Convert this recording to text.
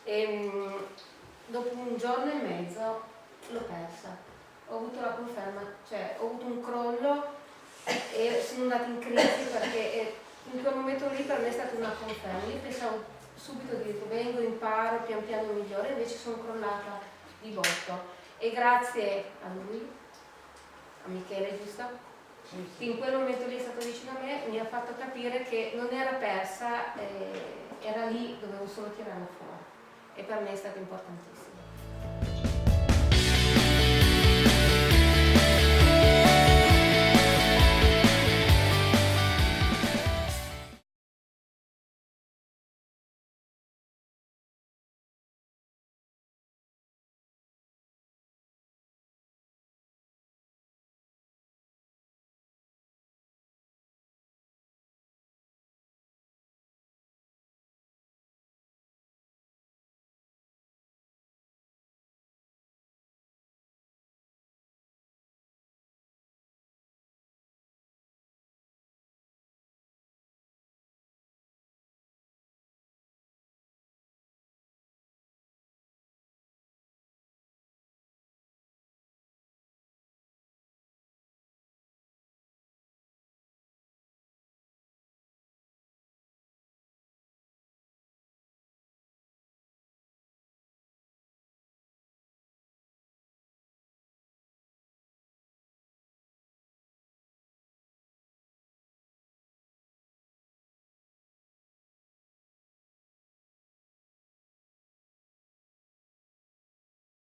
E dopo un giorno e mezzo l'ho persa, ho avuto la conferma, cioè ho avuto un crollo e sono andata in crisi perché in quel momento lì per me è stata una conferma. Io pensavo subito di dire vengo, imparo, pian piano migliore, invece sono crollata di botto. E grazie a lui, a Michele, giusto? Che in quel momento lì è stato vicino a me, mi ha fatto capire che non era persa, era lì, dovevo solo tirarla fuori. E per me è stato importantissimo.